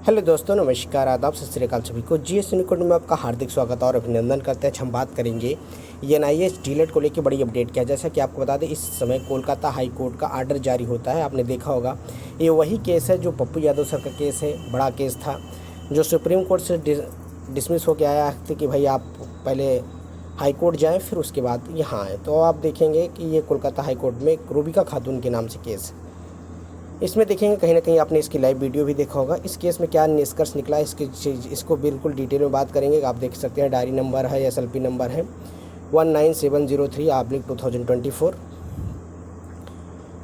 Hello दोस्तों, नमस्कार, आदाब, सत श्री अकाल सभी को। जीएस यूनिकोड में आपका हार्दिक स्वागत और अभिनंदन करते हैं। हम बात करेंगे एनआईए डीलेट को लेकर बड़ी अपडेट क्या है। जैसा कि आपको बता दें, इस समय कोलकाता हाई कोर्ट का आर्डर जारी होता है। आपने देखा होगा, ये वही केस है जो पप्पू यादव सर का केस है। बड़ा केस था जो सुप्रीम कोर्ट से डिसमिस होकर आया था कि भाई आप पहले हाई कोर्ट जाएँ, फिर उसके बाद यहाँ आएँ। तो आप देखेंगे कि ये कोलकाता हाई कोर्ट में रूबिका खातून के नाम से केस है। इसमें देखेंगे कहीं ना कहीं आपने इसकी लाइव वीडियो भी देखा होगा। इस केस में क्या निष्कर्ष निकला, इसको बिल्कुल डिटेल में बात करेंगे। आप देख सकते हैं, डायरी नंबर है, SLP नंबर है 19703/2024,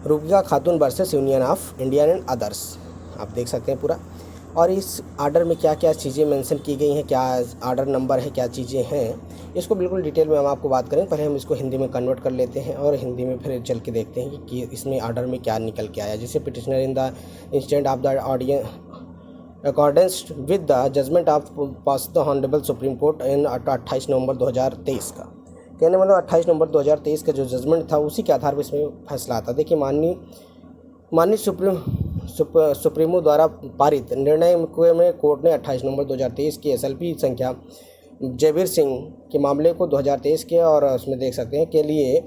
रूबिका खातून versus union of India and others. आप देख सकते हैं पूरा। और इस आर्डर में क्या क्या चीज़ें मेंशन की गई हैं, क्या आर्डर नंबर है, क्या चीज़ें हैं, इसको बिल्कुल डिटेल में हम आपको बात करें। पहले हम इसको हिंदी में कन्वर्ट कर लेते हैं और हिंदी में फिर चल के देखते हैं कि इसमें आर्डर में क्या निकल के आया। जैसे petitioner in the instant of the audience accordance with the judgement of pass the honourable supreme court in 28 November 2023 का कहने मतलब 28 नवंबर 2023 का जो जजमेंट था, उसी के आधार पर इसमें फैसला आता। देखिए, माननीय सुप्रीमो द्वारा पारित निर्णय में कोर्ट ने 28 नवंबर 2023 की SLP संख्या जयवीर सिंह के मामले को 2023 के और उसमें देख सकते हैं के लिए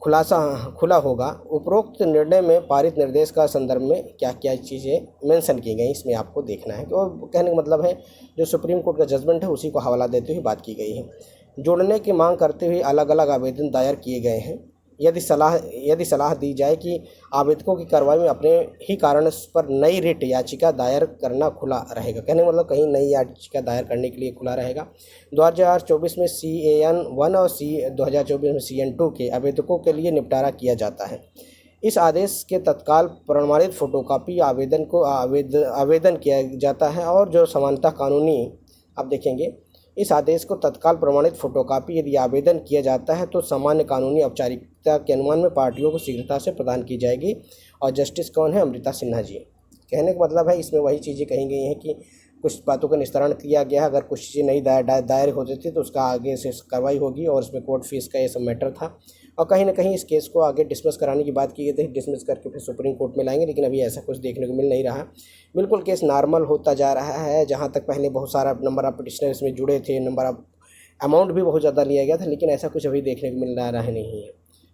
खुला होगा। उपरोक्त निर्णय में पारित निर्देश का संदर्भ में क्या क्या चीज़ें मेंशन की गई, इसमें आपको देखना है। और कहने का मतलब है, जो सुप्रीम कोर्ट का जजमेंट है उसी को हवाला देते हुए बात की गई है। जोड़ने की मांग करते हुए अलग अलग आवेदन दायर किए गए हैं। यदि सलाह दी जाए कि आवेदकों की कार्रवाई में अपने ही कारण पर नई रिट याचिका दायर करना खुला रहेगा। कहने का मतलब कहीं नई याचिका दायर करने के लिए खुला रहेगा। 2024 में CAN 1 और 2024 में CAN 2 के आवेदकों के लिए निपटारा किया जाता है। इस आदेश के तत्काल प्रमाणित फोटोकॉपी आवेदन किया जाता है और जो समानता कानूनी, आप देखेंगे, इस आदेश को तत्काल प्रमाणित फोटोकॉपी यदि आवेदन किया जाता है तो सामान्य कानूनी औपचारिकता के अनुमान में पार्टियों को शीघ्रता से प्रदान की जाएगी। और जस्टिस कौन है? अमृता सिन्हा जी। कहने का मतलब है, इसमें वही चीज़ें कही गई हैं कि कुछ बातों का निस्तारण किया गया है। अगर कुछ चीज़ें नई दायर होती थी तो उसका आगे से कार्रवाई होगी। और इसमें कोर्ट फीस का ये सब मैटर था। और कहीं ना कहीं इस केस को आगे डिसमिस कराने की बात की गई थी। डिसमिस करके फिर सुप्रीम कोर्ट में लाएंगे, लेकिन अभी ऐसा कुछ देखने को मिल नहीं रहा। बिल्कुल केस नॉर्मल होता जा रहा है। जहाँ तक पहले बहुत सारा नंबर ऑफ पिटिशनर इसमें जुड़े थे, नंबर ऑफ अमाउंट भी बहुत ज़्यादा लिया गया था, लेकिन ऐसा कुछ अभी देखने को मिल रहा है नहीं है।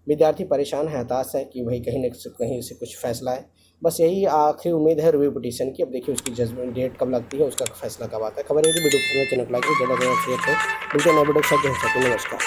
विद्यार्थी परेशान है, हताश है कि भाई कहीं से कुछ फैसला है। बस यही आखिरी उम्मीद है रिव्यू पिटीशन की। अब देखिए उसकी जजमेंट डेट कब लगती है, उसका फैसला कब आता है। खबर है कि वीडियो को चैनल को लाइक ज़्यादा शेयर करें। मिलते हैं नए वीडियो के साथ। नमस्कार।